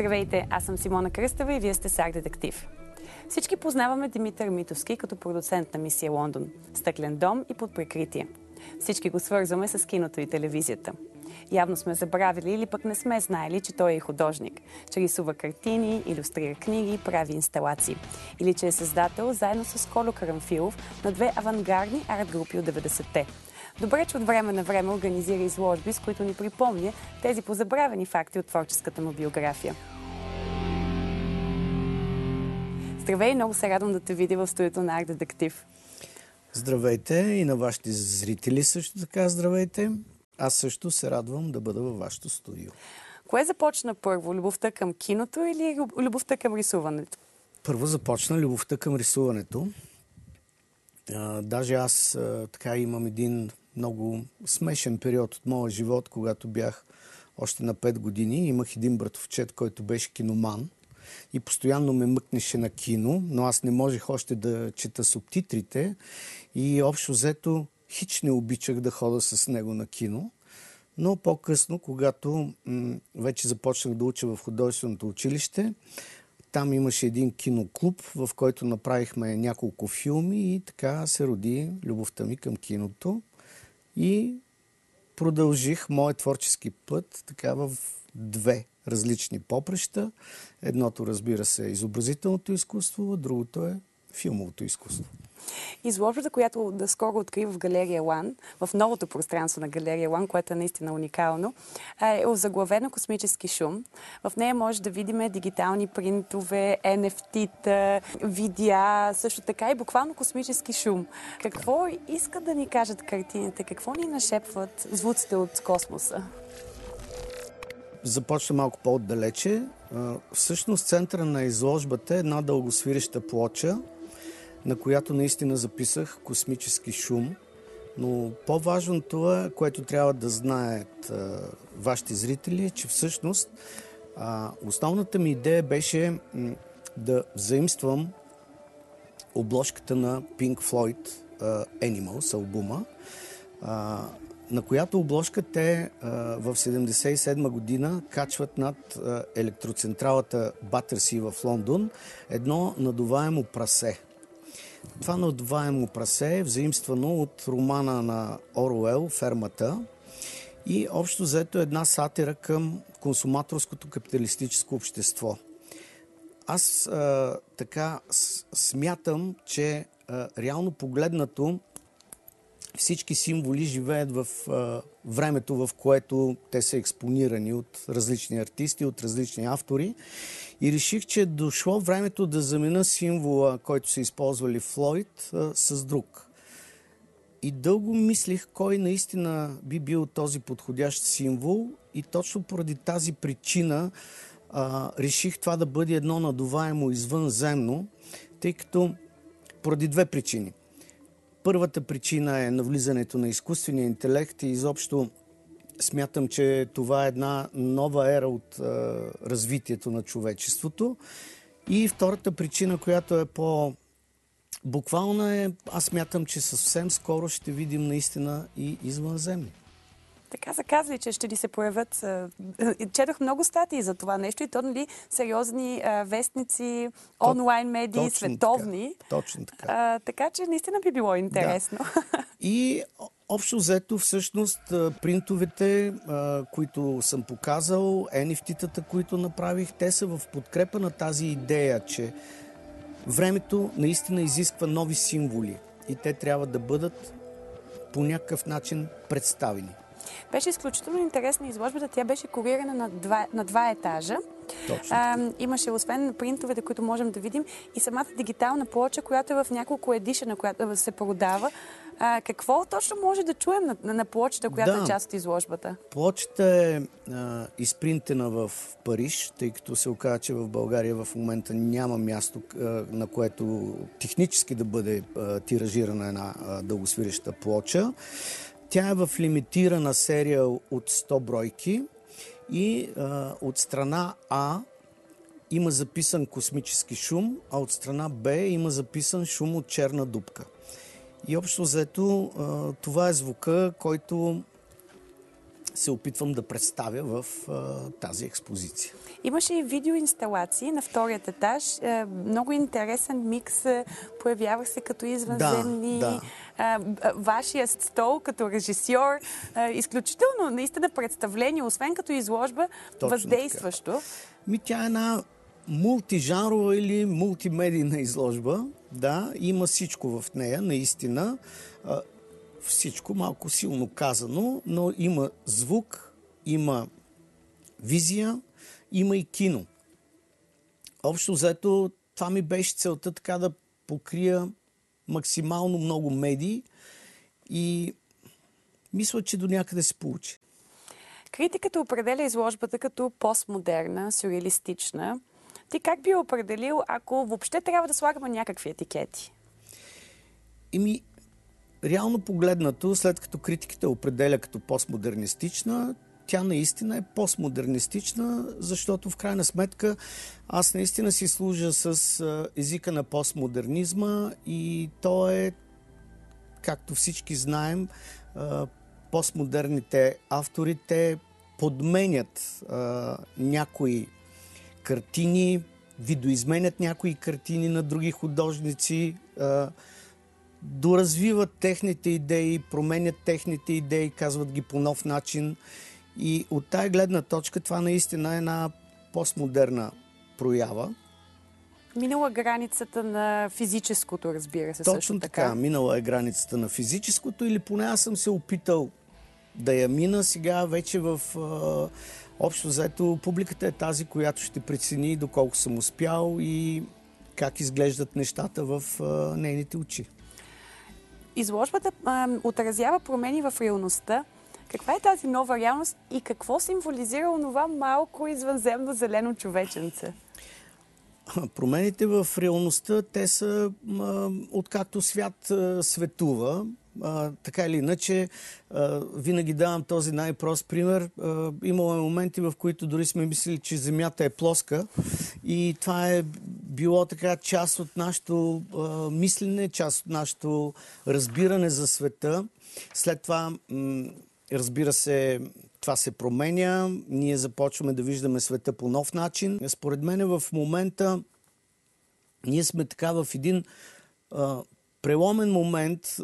Здравейте, аз съм Симона Кръстева и вие сте с Арт Детектив. Всички познаваме Димитър Митовски като продуцент на Мисия Лондон, Стъклен дом и Под прикритие. Всички го свързваме с киното и телевизията. Явно сме забравили или пък не сме знаели, че той е художник, че рисува картини, илюстрира книги, прави инсталации. Или че е създател заедно с Коло Карамфилов на две авангардни арт-групи от 90-те. Добре, че от време на време организира изложби, с които ни припомня тези позабравени факти от творческата му биография. Здравей, много се радвам да те видя в студиото на Арт Детектив. Здравейте и на вашите зрители също така здравейте. Аз също се радвам да бъда във вашето студио. Кое започна първо? Любовта към киното или любовта към рисуването? Първо започна любовта към рисуването. Даже аз така имам един много смешен период от моя живот, когато бях още на 5 години. Имах един братовчет, който беше киноман и постоянно ме мъкнеше на кино, но аз не можех още да чета субтитрите и общо взето хич не обичах да хода с него на кино. Но по-късно, когато вече започнах да уча в художественото училище, там имаше един киноклуб, в който направихме няколко филми и така се роди любовта ми към киното. И продължих моят творчески път така в две различни поприща. Едното, разбира се, е изобразителното изкуство, а другото е филмовото изкуство. Изложбата, която да скоро откри в галерия Лан, в новото пространство на галерия Лан, което е наистина уникално, е озаглавена "Космически шум". В нея може да видим дигитални принтове, NFT-та, видеа, също така и буквално космически шум. Какво искат да ни кажат картините? Какво ни нашепват звуците от космоса? Започна малко по-отдалече. Всъщност центъра на изложбата е една дългосвиреща плоча, на която наистина записах "Космически шум". Но по-важното е, което трябва да знаят вашите зрители, е, че всъщност основната ми идея беше да заимствам обложката на Pink Floyd Animals албума, на която обложка те в 1977 година качват над електроцентралата Батърси в Лондон едно надуваемо прасе. Това надуваемо прасе е взаимствано от романа на Оруел "Фермата" и общо взето една сатира към консуматорското капиталистическо общество. Аз така смятам, че реално погледнато всички символи живеят в времето, в което те са експонирани от различни артисти, от различни автори. И реших, че дошло времето да замена символа, който са използвали Флойд, с друг. И дълго мислих кой наистина би бил този подходящ символ и точно поради тази причина реших това да бъде едно надуваемо извънземно, тъй като поради две причини. Първата причина е навлизането на изкуствения интелект и изобщо смятам, че това е една нова ера от развитието на човечеството. И втората причина, която е по-буквална е, аз смятам, че съвсем скоро ще видим наистина и извънземни. Така са казали, че ще ни се появят. Четох много статии за това нещо и то, нали, сериозни вестници, онлайн медии, световни. Точно така. Така че наистина би било интересно. Да. И общо взето всъщност принтовете, които съм показал, NFT-тата, които направих, те са в подкрепа на тази идея, че времето наистина изисква нови символи и те трябва да бъдат по някакъв начин представени. Беше изключително интересна изложбата. Тя беше курирана на два етажа. Имаше освен принтовете, които можем да видим, и самата дигитална плоча, която е в няколко едишена, която се продава. Какво точно може да чуем на плочата, която е част от изложбата? Плочата е изпринтена в Париж, тъй като се оказа, че в България в момента няма място, на което технически да бъде тиражирана една дългосвиреща плоча. Тя е в лимитирана серия от 100 бройки и от страна А има записан "Космически шум", а от страна Б има записан "Шум от черна дупка". И общо взето това е звука, който се опитвам да представя в тази експозиция. Имаше и видеоинсталации на вторият етаж. Много интересен микс. Появява се като извънземни. Да. Вашият стол като режисьор. Изключително, наистина, представление, освен като изложба, точно въздействащо. Така. Тя е една мултижанрова или мултимедийна изложба. Да, има всичко в нея, наистина. Всичко малко силно казано, но има звук, има визия, има и кино. Общо взето, това ми беше целта, така да покрия максимално много медии и мисля, че до някъде се получи. Критиката определя изложбата като постмодерна, сюрреалистична. Ти как би я определил, ако въобще трябва да слагаме някакви етикети? Реално погледнато, след като критиката определя като постмодернистична, тя наистина е постмодернистична, защото в крайна сметка аз наистина си служа с езика на постмодернизма и то е, както всички знаем, постмодерните автори, те подменят някои картини, видоизменят някои картини на други художници, доразвиват техните идеи, променят техните идеи, казват ги по нов начин. И от тая гледна точка това наистина е една постмодерна проява. Минала границата на физическото, разбира се. Точно така. Минала е границата на физическото или поне аз съм се опитал да я мина. Сега вече в общо взето публиката е тази, която ще прецени доколко съм успял и как изглеждат нещата в нейните очи. Изложбата отразява промени в реалността. Каква е тази нова реалност и какво символизира онова малко извънземно зелено човеченце? Промените в реалността, те са откакто свят светува. Така или иначе, винаги давам този най-прост пример. Имало моменти, в които дори сме мислили, че Земята е плоска и това е било така част от нашето мислене, част от нашето разбиране за света. След това, разбира се, това се променя. Ние започваме да виждаме света по нов начин. Според мен в момента ние сме така в един преломен момент,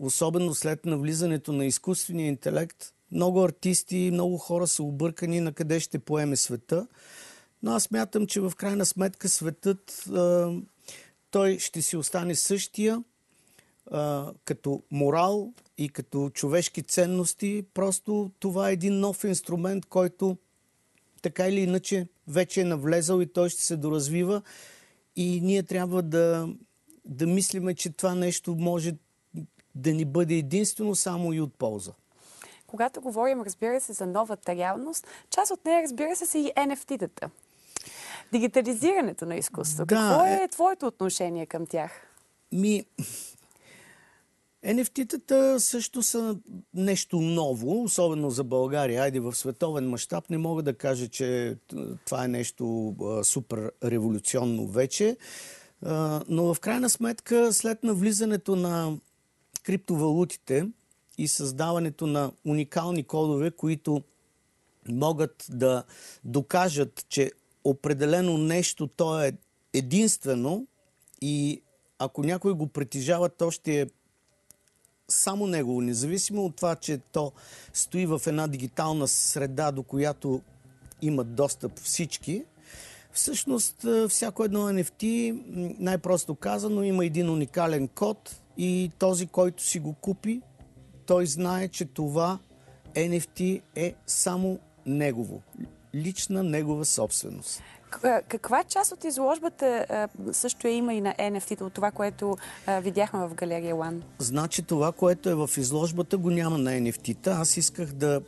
особено след навлизането на изкуствения интелект. Много артисти, много хора са объркани на къде ще поеме света. Но аз смятам, че в крайна сметка светът той ще си остане същия като морал и като човешки ценности. Просто това е един нов инструмент, който така или иначе вече е навлезал и той ще се доразвива. И ние трябва да мислиме, че това нещо може да ни бъде единствено само и от полза. Когато говорим, разбира се, за новата реалност, част от нея, разбира се, са и NFT-тата. Дигитализирането на изкуството. Да, какво е твоето отношение към тях? NFT-тата също са нещо ново, особено за България. Айде в световен мащаб не мога да кажа, че това е нещо супер революционно вече. Но в крайна сметка, след навлизането на криптовалутите и създаването на уникални кодове, които могат да докажат, че определено нещо то е единствено и ако някой го притежава, то ще е само негово, независимо от това, че то стои в една дигитална среда, до която имат достъп всички. Всъщност, всяко едно NFT, най-просто казано, има един уникален код и този, който си го купи, той знае, че това NFT е само негово. Лична негова собственост. Каква част от изложбата също има и на NFT, от това, което видяхме в галерия One? Значи това, което е в изложбата, го няма на NFT-та. Аз исках да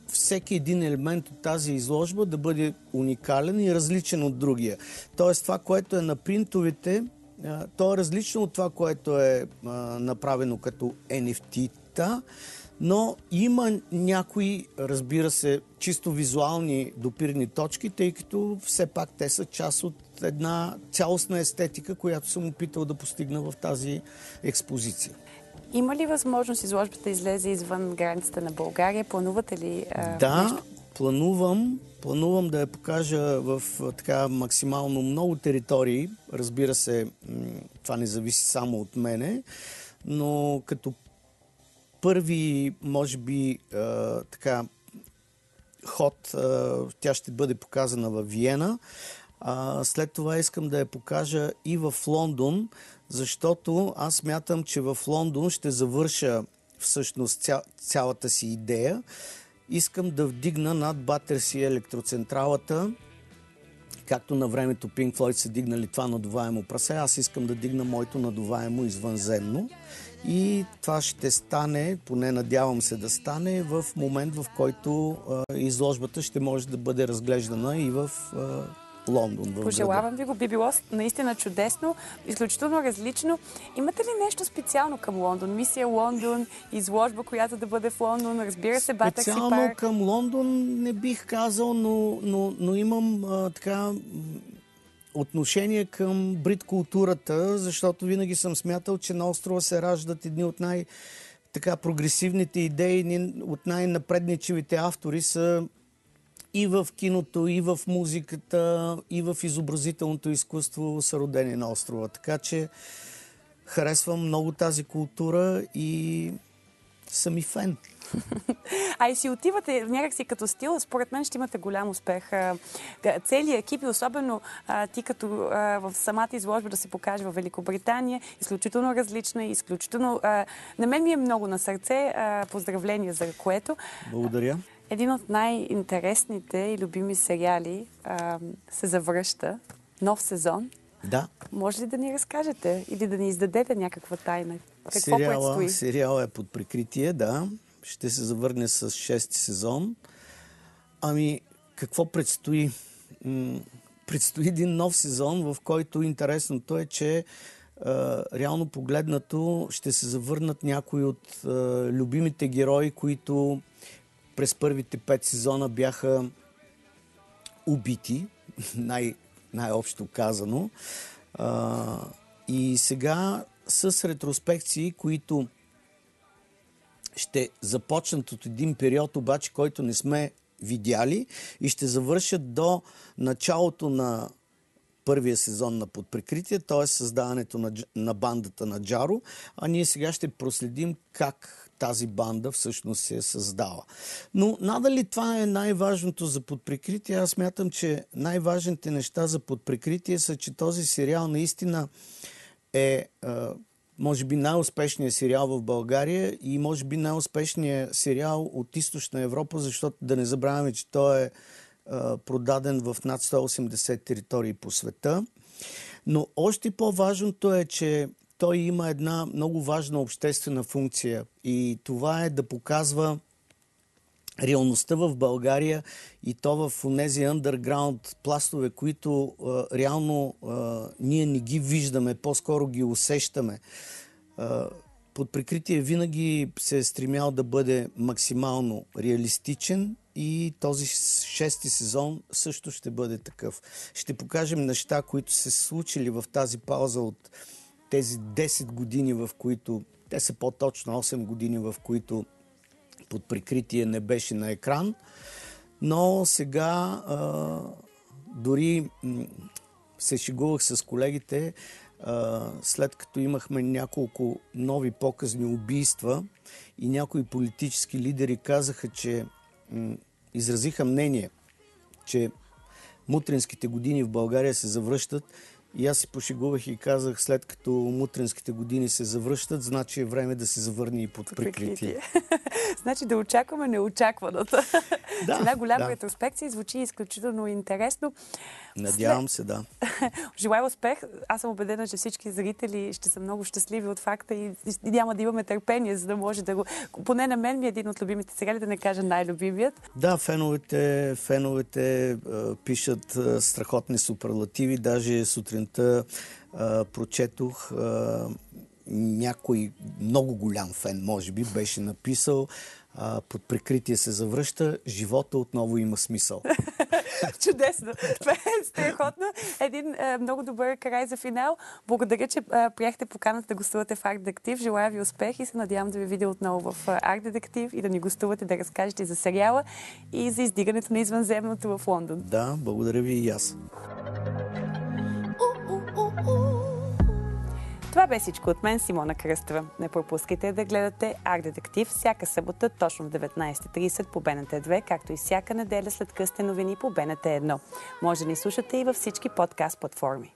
всеки един елемент от тази изложба да бъде уникален и различен от другия. Тоест това, което е на принтовете, то е различно от това, което е направено като NFT-та, но има някои, разбира се, чисто визуални допирни точки, тъй като все пак те са част от една цялостна естетика, която съм опитал да постигна в тази експозиция. Има ли възможност изложбата да излезе извън границата на България? Планувате ли Да, нещо? планувам да я покажа в така максимално много територии. Разбира се, това не зависи само от мене, но като първи, може би, така ход, тя ще бъде показана във Виена. След това искам да я покажа и в Лондон, защото аз смятам, че в Лондон ще завърша всъщност цялата си идея. Искам да вдигна над Батерси електроцентралата, както на времето Pink Floyd са дигнали това надуваемо прасе, аз искам да дигна моето надуваемо извънземно. И това ще стане, поне надявам се да стане, в момент, в който изложбата ще може да бъде разглеждана и в Лондон. Пожелавам ви го. Би било наистина чудесно, изключително различно. Имате ли нещо специално към Лондон? Мисия Лондон, изложба, която да бъде в Лондон, разбира се, Батърси парк? Специално към Лондон не бих казал, но имам така отношение към брит културата, защото винаги съм смятал, че на острова се раждат едни от така прогресивните идеи, от най-напредничевите автори са и в киното, и в музиката, и в изобразителното изкуство са родени на острова. Така че харесвам много тази култура и съм и фен. А и си отивате някакси като стил, според мен ще имате голям успех. Целият екип и особено ти като в самата изложба да се покаже в Великобритания, изключително различна и изключително... На мен ми е много на сърце. Поздравления за което. Благодаря. Един от най-интересните и любими сериали се завръща. Нов сезон. Да. Може ли да ни разкажете или да ни издадете някаква тайна? Какво предстои? Сериала е под прикритие, да. Ще се завърне с 6-ти сезон. Ами, какво предстои? Предстои един нов сезон, в който интересното е, че реално погледнато ще се завърнат някои от любимите герои, които през първите 5 сезона бяха убити, най-общо казано. И сега с ретроспекции, които ще започнат от един период, обаче, който не сме видяли и ще завършат до началото на първия сезон на Под прикритие, т.е. създаването на бандата на Джаро, а ние сега ще проследим как тази банда всъщност се е създала. Но надали това е най-важното за Под прикритие. Аз смятам, че най-важните неща за Под прикритие са, че този сериал наистина е може би най-успешният сериал в България и може би най-успешният сериал от Източна Европа, защото да не забравяме, че той е продаден в над 180 територии по света. Но още по-важното е, че той има една много важна обществена функция и това е да показва реалността в България и то в онези underground пластове, които реално ние не ги виждаме, по-скоро ги усещаме. Под прикритие винаги се е стремял да бъде максимално реалистичен и този 6-ти сезон също ще бъде такъв. Ще покажем неща, които се случили в тази пауза от тези 10 години, в които, те са по-точно 8 години, в които Под прикритие не беше на екран, но сега дори се шегувах с колегите, след като имахме няколко нови показни убийства и някои политически лидери казаха, че изразиха мнение, че мутринските години в България се завръщат. И аз си пошегувах и казах, след като мутринските години се завръщат, значи е време да се завърне и Под прикритие. Значи да очакваме неочакваното. Да, една голяма ретроспекция звучи изключително интересно. Надявам се, да. Желая успех. Аз съм убедена, че всички зрители ще са много щастливи от факта и няма да имаме търпение, за да може да го... Поне на мен ми е един от любимите сериали, да не кажа най-любимият. Да, феновете пишат страхотни суперлативи. Даже сутринта прочетох някой много голям фен, може би, беше написал: Под прикритие се завръща, живота отново има смисъл. Чудесно. Това е страхотно. Един много добър край за финал. Благодаря, че приехте поканата да гостувате в Арт Детектив. Желая ви успех и се надявам да ви видя отново в Арт Детектив и да ни гостувате, да разкажете за сериала и за издигането на извънземното в Лондон. Да, благодаря ви и аз. Това бе всичко от мен, Симона Кръстева. Не пропускайте да гледате Арт Детектив всяка събота точно в 19:30 по БНТ 2, както и всяка неделя след късните новини по БНТ 1. Може да ни слушате и във всички подкаст платформи.